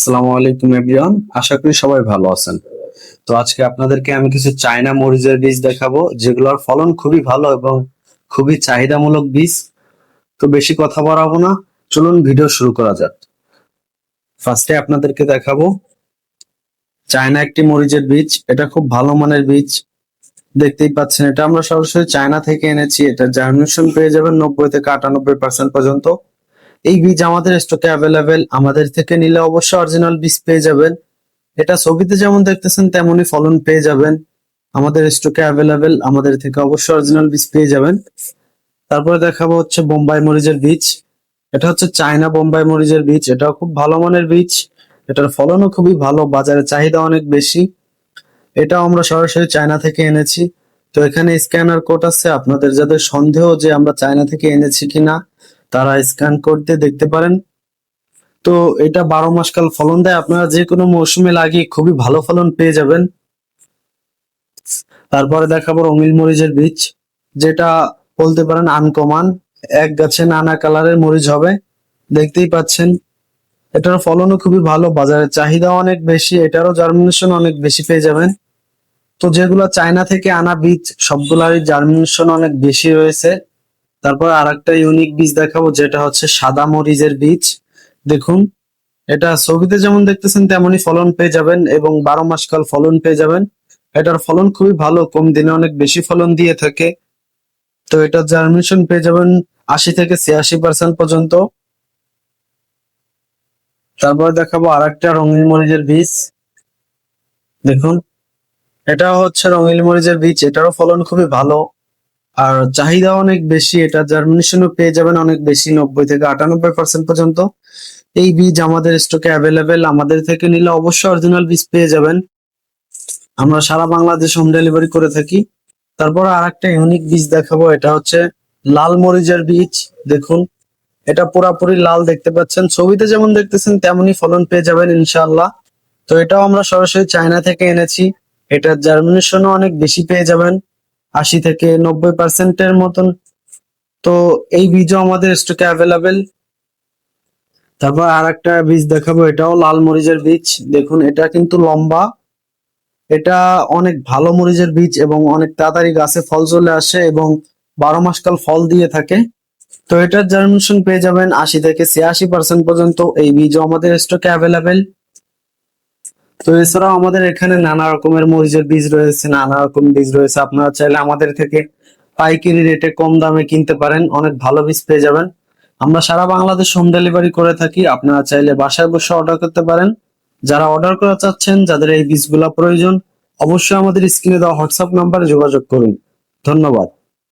আসসালামু আলাইকুম এভরিওয়ান, আশা করি সবাই ভালো আছেন। তো আজকে আপনাদেরকে আমি কিছু চায়না মরিচের বীজ দেখাবো, যেগুলোর ফলন খুবই ভালো এবং খুবই চাহিদামূলক বীজ। তো বেশি কথা বাড়াবো না, চলুন ভিডিও শুরু করা যাক। ফার্স্টে আপনাদেরকে দেখাবো চায়না একটি মরিচের বীজ। এটা খুব ভালো মানের বীজ, দেখতেই পাচ্ছেন। এটা আমরা সরাসরি চায়না থেকে এনেছি। এটা জার্মিনেশন পেয়ে যাবেন 90 থেকে 98% পর্যন্ত। এই বীজ আমাদের স্টকে অ্যাভেলেবেল, আমাদের থেকে নিলে অবশ্যই অরিজিনাল বীজ পেয়ে যাবেন। এটা ছবিতে যেমন দেখতেছেন তেমনই ফলন পেয়ে যাবেন। আমাদের স্টকে অ্যাভেলেবেল, আমাদের থেকে অবশ্যই অরিজিনাল বীজ পেয়ে যাবেন। তারপরে দেখাবো হচ্ছে বোম্বাই মরিচের বীজ। এটা হচ্ছে চায়না বোম্বাই মরিচের বীজ। এটাও খুব ভালো মানের বীজ, এটার ফলনও খুবই ভালো, বাজারে চাহিদা অনেক বেশি। এটাও আমরা সরাসরি চায়না থেকে এনেছি। তো এখানে স্ক্যানার কোড আছে, আপনাদের যাদের সন্দেহ যে আমরা চায়না থেকে এনেছি কিনা তারা স্ক্যান করতে দেখতে পারেন। তো এটা 12 মাস কাল ফলন দেয়, আপনারা যে কোনো মৌসুমে লাগিয়ে খুবই ভালো ফলন পেয়ে যাবেন। তারপরে দেখাবো রঙিন মরিচের বীজ, যেটা বলতে পারেন আনকমন। এক গাছে নানা কালারের মরিচ হবে, দেখতেই পাচ্ছেন। এটার ফলনও খুবই ভালো, বাজারে চাহিদা অনেক বেশি, এটারও জার্মিনেশন অনেক বেশি পেয়ে যাবেন। তো যেগুলো চায়না থেকে আনা বীজ সবগুলারই জার্মিনেশন অনেক বেশি রয়েছে। তারপর আরেকটা ইউনিক বীজ দেখাবো, যেটা হচ্ছে সাদা মরিচের বীজ। দেখুন, এটা ছবিতে যেমন দেখতেছেন তেমনই ফলন পেয়ে যাবেন এবং 12 মাস কাল ফলন পেয়ে যাবেন। এটার ফলন খুবই ভালো, কম দিনে অনেক বেশি ফলন দিয়ে থাকে। তো এটা জার্মিনেশন পেয়ে যাবেন 80 থেকে 86% পর্যন্ত। তারপর দেখাবো আরেকটা রঙিন মরিচের বীজ। দেখুন, এটা হচ্ছে রঙিন মরিচের বীজ, এটারও ফলন খুবই ভালো আর চাহিদা অনেক বেশি। এটা জার্মিনেশনও পেয়ে যাবেন অনেক বেশি, 90 থেকে 98% পর্যন্ত। এই বীজ আমাদের স্টকে অ্যাভেলেবেল, আমাদের থেকে নিলে অবশ্যই অরিজিনাল বীজ পেয়ে যাবেন। আমরা সারা বাংলাদেশ হোম ডেলিভারি করে থাকি। তারপর আরেকটা ইউনিক বীজ দেখাবো, এটা হচ্ছে লাল মরিচের বীজ। দেখুন, এটা পুরাপুরি লাল, দেখতে পাচ্ছেন। ছবিতে যেমন দেখতেছেন তেমনই ফলন পেয়ে যাবেন ইনশাআল্লাহ। তো এটাও আমরা সরাসরি চায়না থেকে এনেছি। এটার জার্মিনেশনও অনেক বেশি পেয়ে যাবেন, 80 থেকে 90%-এর মতন। তো এই বীজও আমাদের স্টকে অ্যাভেলেবেল। তারপর আরেকটা বীজ দেখাবো, এটাও লাল মরিচের বীজ। দেখুন, এটা কিন্তু লম্বা, এটা অনেক ভালো মরিচের বীজ এবং অনেক তাড়াতাড়ি গাছে ফল চলে আসে এবং 12 মাস কাল ফল দিয়ে থাকে। তো এটার জার্মিনেশন পেয়ে যাবেন 80 থেকে 86% পর্যন্ত। এই বীজও আমাদের স্টকে অ্যাভেলেবেল। তো এছাড়াও আমাদের এখানে নানা রকমের মরিচের বীজ রয়েছে, নানা রকম বীজ রয়েছে। আপনারা চাইলে আমাদের থেকে পাইকারি রেটে কম দামে কিনতে পারেন, অনেক ভালো বীজ পেয়ে যাবেন। আমরা সারা বাংলাদেশ হোম ডেলিভারি করে থাকি, আপনারা চাইলে বাসায় বসে অর্ডার করতে পারেন। যারা অর্ডার করা চাচ্ছেন, যাদের এই বীজগুলা প্রয়োজন, অবশ্যই আমাদের স্ক্রিনে দেওয়া হোয়াটসঅ্যাপ নাম্বারে যোগাযোগ করুন। ধন্যবাদ।